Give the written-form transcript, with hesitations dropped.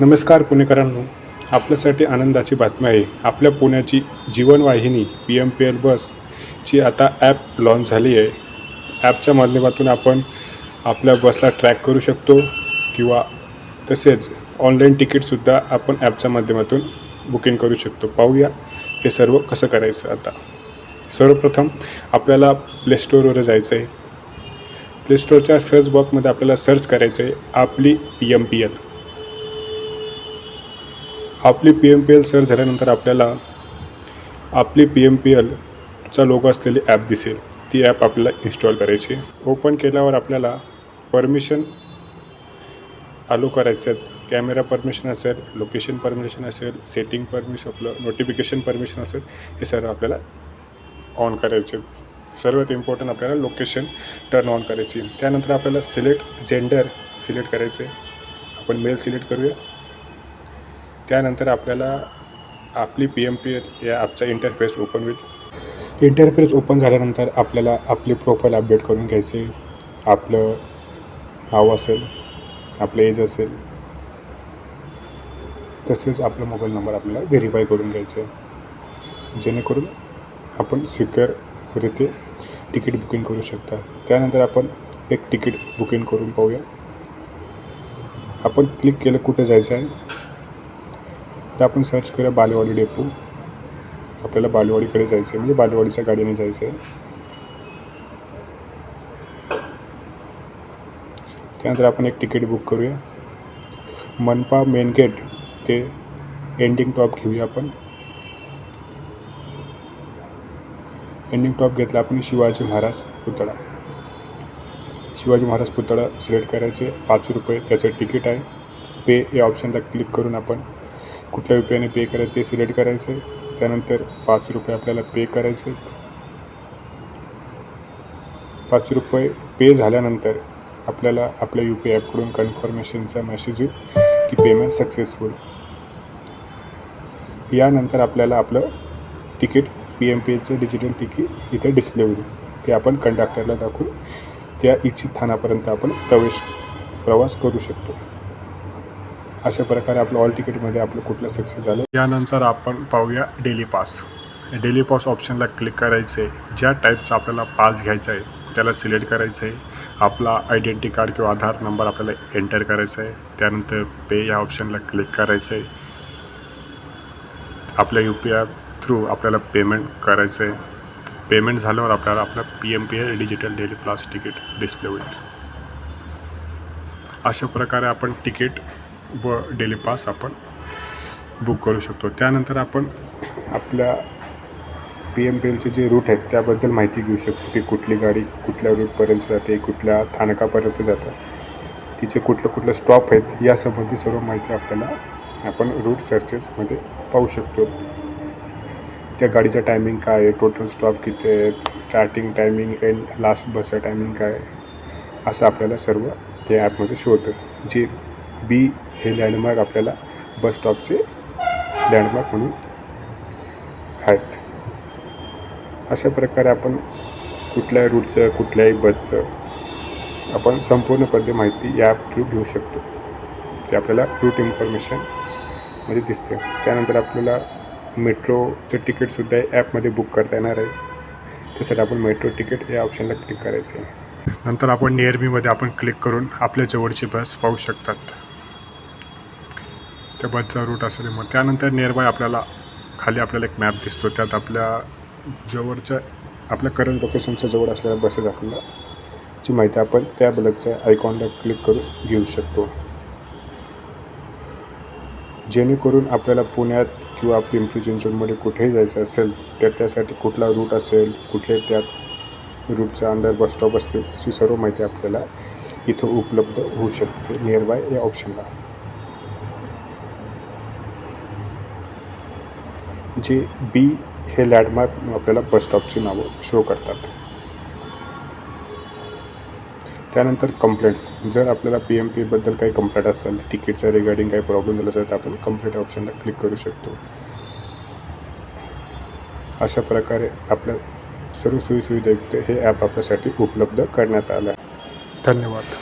नमस्कार पुणेकरांनो, आपल्यासाठी आनंदाची बातमी आहे. आपल्या पुण्याची जीवनवाहिनी PMPL बसची आता ॲप लॉन्च झाली आहे. ॲपच्या माध्यमातून आपण आपल्या बसला ट्रॅक करू शकतो किंवा तसेच ऑनलाईन तिकीटसुद्धा आपण ॲपच्या माध्यमातून बुकिंग करू शकतो. पाहूया हे सर्व कसं करायचं. आता सर्वप्रथम आपल्याला प्ले स्टोअरवर जायचं आहे. प्ले स्टोअरच्या सर्च बॉक्समध्ये आपल्याला सर्च करायचं आहे आपली PMPL. आपली PMPL सर्च झाल्यानंतर आपल्याला आपली PMPLचा लोगो असलेली ॲप दिसेल. ती ॲप आपल्याला इन्स्टॉल करायची. ओपन केल्यावर आपल्याला परमिशन अलो करायचे आहेत. कॅमेरा परमिशन असेल, लोकेशन परमिशन असेल, सेटिंग परमिशन, आपलं नोटिफिकेशन परमिशन असेल, हे सर्व आपल्याला ऑन करायचे. सर्वात इम्पॉर्टंट आपल्याला लोकेशन टर्न ऑन करायची. त्यानंतर आपल्याला सिलेक्ट जेंडर सिलेक्ट करायचे. आपण मेल सिलेक्ट करूया. त्यानंतर आपल्याला आपली PMPL या ॲपचा इंटरफेस ओपन होईल. इंटरफेस ओपन झाल्यानंतर आपल्याला आपली प्रोफाईल अपडेट करून घ्यायचे. आपलं नाव असेल, आपलं एज असेल, तसेच आपला मोबाईल नंबर आपल्याला व्हेरीफाय करून घ्यायचं आहे, जेणेकरून आपण सिक्युअररित्या तिकीट बुकिंग करू शकता. त्यानंतर आपण एक तिकीट बुकिंग करून पाहूया. आपण क्लिक केलं कुठं जायचं आहे. तर आपण सर्च करूया बालेवाडी डेपो. आपल्याला बालेवाडीकडे जायचं आहे, म्हणजे बालेवाडीच्या गाडीने जायचं आहे. त्यानंतर आपण एक तिकीट बुक करूया. मनपा मेन गेट ते एंडिंग टॉप घेऊया. आपण एंडिंग टॉप घेतला. आपण शिवाजी महाराज पुतळा सिलेक्ट करायचे. 5 रुपये त्याचं तिकीट आहे. पे या ऑप्शनला क्लिक करून आपण कुठल्या रुपयाने पे करायचं ते सिलेक्ट करायचं आहे. त्यानंतर 5 रुपये आपल्याला पे करायचे आहेत. 5 रुपये पे झाल्यानंतर आपल्याला आपल्या UPI ॲपकडून कन्फर्मेशनचा मेसेज येईल की पेमेंट सक्सेसफुल. यानंतर आपल्याला आपलं तिकीट PMPLचं डिजिटल तिकीट इथे डिस्प्ले होईल. ते आपण कंडक्टरला दाखवून त्या इच्छित स्थानापर्यंत आपण प्रवास करू शकतो. अशा प्रकारे आपलं ऑल तिकीटमध्ये आपलं कुठलं सक्सेस झालं. यानंतर आपण पाहूया डेली पास. डेली पास ऑप्शनला क्लिक करायचं आहे. ज्या टाईपचा आपल्याला पास घ्यायचा आहे त्याला सिलेक्ट करायचं आहे. आपला आयडेंटिटी कार्ड किंवा आधार नंबर आपल्याला एंटर करायचा आहे. त्यानंतर पे या ऑप्शनला क्लिक करायचं आहे. आपल्या UPI थ्रू आपल्याला पेमेंट करायचं आहे. पेमेंट झाल्यावर आपल्याला आपलं PMPL digital daily pass ticket display होईल. अशा प्रकारे आपण तिकीट व डेली पास आपण बुक करू शकतो. त्यानंतर आपण आपल्या PMPLचे जे रूट आहेत त्याबद्दल माहिती घेऊ शकतो की कुठली गाडी कुठल्या रूटपर्यंत जाते, कुठल्या स्थानकापर्यंत जातं, तिचे कुठलं स्टॉप आहेत, यासंबंधी सर्व माहिती आपल्याला आपण रूट सर्चेसमध्ये पाहू शकतो. त्या गाडीचा टायमिंग काय आहे, टोटल स्टॉप किती आहेत, स्टार्टिंग टायमिंग एंड लास्ट बसचं टायमिंग काय आहे, असं आपल्याला सर्व या ॲपमध्ये शोधतं. जे B हे लँडमार्क आपल्याला बस स्टॉपचे लँडमार्क म्हणून आहेत. अशा प्रकारे आपण कुठल्याही रूटचं कुठल्याही बसचं आपण संपूर्णपणे माहिती या ॲप थ्रू घेऊ शकतो. ते आपल्याला रूट इन्फॉर्मेशनमध्ये दिसते. त्यानंतर आपल्याला मेट्रोचं तिकीटसुद्धा ॲपमध्ये बुक करता येणार आहे. त्यासाठी आपण मेट्रो तिकीट या ऑप्शनला क्लिक करायचं आहे. नंतर आपण नियर मीमध्ये आपण क्लिक करून आपल्या जवळची बस पाहू शकतात. त्या बसचा रूट असेल. मग त्यानंतर नियर बाय आपल्याला खाली आपल्याला एक मॅप दिसतो. त्यात आपल्या जवळच्या आपल्या करंट लोकेशनच्या जवळ असलेल्या बसेस आपल्याला ची माहिती आपण त्या बसच्या आयकॉनला क्लिक करून घेऊ शकतो. जेणेकरून आपल्याला पुण्यात किंवा पिंपरी चिंचवडमध्ये कुठेही जायचं असेल तर त्यासाठी कुठला रूट असेल, कुठले त्या रूटच्या अंडर बस स्टॉप असतील, अशी सर्व माहिती आपल्याला इथं उपलब्ध होऊ शकते नियर बाय या ऑप्शनला. जे B हे लँडमार्क आपल्याला बस स्टॉपची नावं शो करतात. त्यानंतर कंप्लेंट्स. जर आपल्याला PMPLबद्दल काही कंप्लेंट असेल, तिकीटच्या रिगार्डिंग काही प्रॉब्लेम झाला असेल तर आपण कंप्लेंट ऑप्शनला क्लिक करू शकतो. अशा प्रकारे आपल्या सर्व सोयीसुविधायुक्त हे ॲप आपल्यासाठी उपलब्ध करण्यात आलं आहे. धन्यवाद.